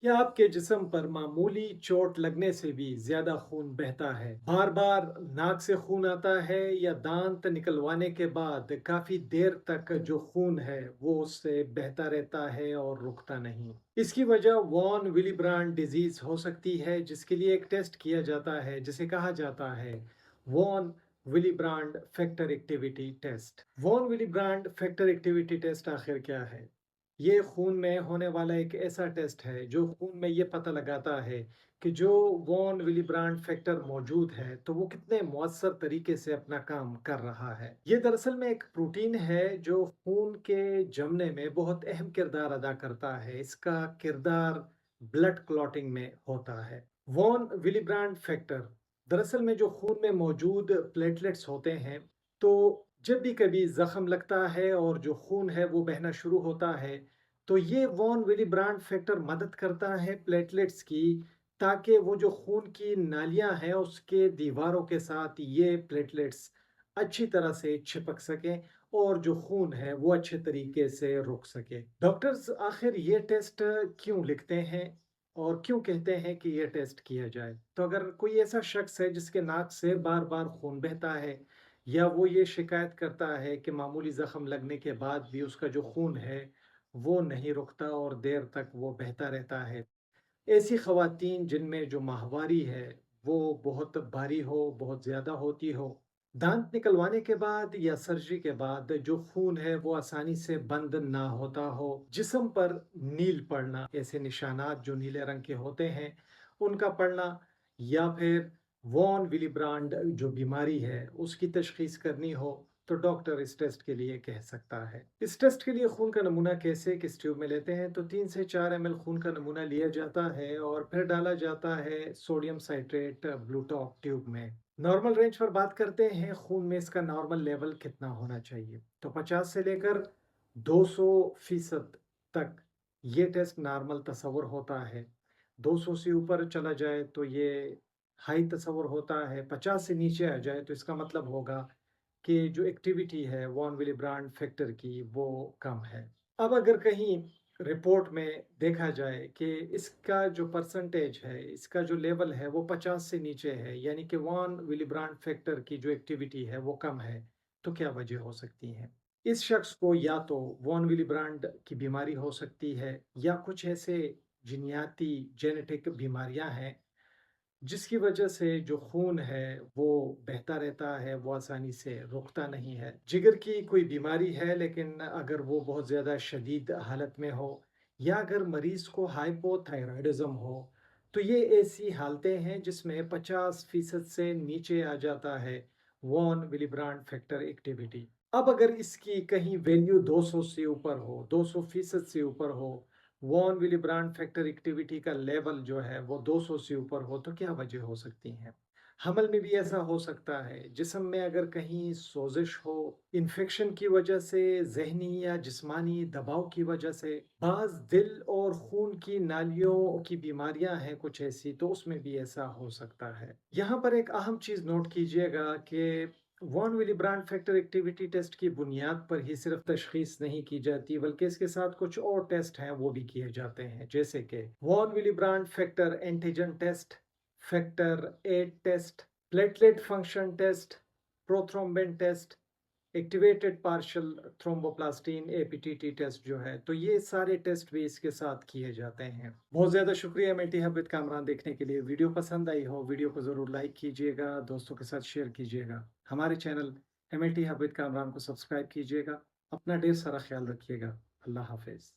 क्या आपके जिस्म पर मामूली चोट लगने से भी ज्यादा खून बहता है? बार बार नाक से खून आता है या दांत निकलवाने के बाद काफी देर तक जो खून है वो उससे बहता रहता है और रुकता नहीं? इसकी वजह वॉन विलिब्रांड डिजीज हो सकती है, जिसके लिए एक टेस्ट किया जाता है जिसे कहा जाता है von Willebrand factor activity test. Von Willebrand factor activity test आखिर क्या है? ये खून में होने वाला एक ऐसा टेस्ट है जो खून में ये पता लगाता है कि जो वॉन विलिब्रांड फैक्टर मौजूद है तो वो कितने मौसर तरीके से अपना काम कर रहा है। ये दरअसल में एक प्रोटीन है जो खून के जमने में बहुत अहम किरदार अदा करता है। इसका किरदार ब्लड क्लॉटिंग में होता है। वॉन विलिब्रांड फैक्टर दरअसल में जो खून में मौजूद प्लेटलेट्स होते हैं, तो जब भी कभी जख्म लगता है और जो खून है वो बहना शुरू होता है, तो ये वॉन विली ब्रांड फैक्टर मदद करता है प्लेटलेट्स की, ताकि वो जो खून की नालियां हैं उसके दीवारों के साथ ये प्लेटलेट्स अच्छी तरह से चिपक सकें और जो खून है वो अच्छे तरीके से रुक सके। डॉक्टर्स आखिर ये टेस्ट क्यों लिखते हैं और क्यों कहते हैं कि ये टेस्ट किया जाए? तो अगर कोई ऐसा शख्स है जिसके नाक से बार बार खून बहता है या वो ये शिकायत करता है कि मामूली ज़ख्म लगने के बाद भी उसका जो खून है वो नहीं रुकता और देर तक वो बहता रहता है। ऐसी ख़वातीन जिनमें जो माहवारी है वो बहुत भारी हो, बहुत ज़्यादा होती हो, दांत निकलवाने के बाद या सर्जरी के बाद जो खून है वो आसानी से बंद ना होता हो, जिस्म पर नील पड़ना, ऐसे निशानात जो नीले रंग के होते हैं उनका पड़ना, या फिर वॉन विलिब्रांड जो बीमारी है उसकी तशखीस करनी हो, तो डॉक्टर इस टेस्ट के लिए कह सकता है। इस टेस्ट के लिए खून का नमूना कैसे किस ट्यूब में लेते हैं? तो 3 से 4 ml खून का नमूना लिया जाता है और फिर डाला जाता है सोडियम साइट्रेट ब्लूटॉक ट्यूब में। नॉर्मल रेंज पर बात करते हैं, खून में इसका नॉर्मल लेवल कितना होना चाहिए? तो 50 से लेकर 200% तक ये टेस्ट नॉर्मल तस्वुर होता है। 200 से ऊपर चला जाए तो ये हाई तस्वुर होता है। 50 से नीचे आ जाए तो इसका मतलब होगा कि जो एक्टिविटी है वॉन विली ब्रांड फैक्टर की वो कम है। अब अगर कहीं रिपोर्ट में देखा जाए कि इसका जो परसेंटेज है, इसका जो लेवल है वो 50 से नीचे है, यानी कि वॉन विली ब्रांड फैक्टर की जो एक्टिविटी है वो कम है, तो क्या वजह हो सकती है? इस शख्स को या तो वॉन विली ब्रांड की बीमारी हो सकती है या कुछ ऐसे जीनियाती जेनेटिक बीमारियां हैं जिसकी वजह से जो खून है वो बहता रहता है, वो आसानी से रुकता नहीं है। जिगर की कोई बीमारी है लेकिन अगर वो बहुत ज़्यादा शदीद हालत में हो, या अगर मरीज़ को हाइपोथायरॉयडिज़्म हो, तो ये ऐसी हालतें हैं जिसमें 50% से नीचे आ जाता है वॉन विलिब्रांड फैक्टर एक्टिविटी। अब अगर इसकी कहीं वैल्यू 200 से ऊपर हो, 200% से ऊपर हो, वॉन विलिब्रांड फैक्टर एक्टिविटी का लेवल जो है वो 200 से ऊपर हो, तो क्या वजह हो सकती है? हमल में भी ऐसा हो सकता है, जिस्म में अगर कहीं सोजिश हो, इन्फेक्शन की वजह से, जहनी या जिस्मानी दबाव की वजह से, बाज दिल और खून की नालियों की बीमारियां हैं कुछ ऐसी, तो उसमें भी ऐसा हो सकता है। यहाँ पर एक अहम चीज नोट कीजिएगा कि von Willebrand factor activity test की बुनियाद पर ही सिर्फ तशखीस नहीं की जाती, बल्कि इसके साथ कुछ और टेस्ट हैं वो भी किए जाते हैं, जैसे कि von Willebrand factor antigen test, factor 8 test, platelet function test, prothrombin test, activated partial thromboplastin APTT test जो है, तो ये सारे टेस्ट भी इसके साथ किए जाते हैं। बहुत ज़्यादा शुक्रिया एमएलटी हब विद कामरान देखने के लिए। वीडियो पसंद आई हो, वीडियो को ज़रूर लाइक कीजिएगा, दोस्तों के साथ शेयर कीजिएगा। हमारे channel MLT hub with Kamran को सब्सक्राइब कीजिएगा। अपना ढेर सारा ख्याल रखिएगा। अल्लाह हाफिज़।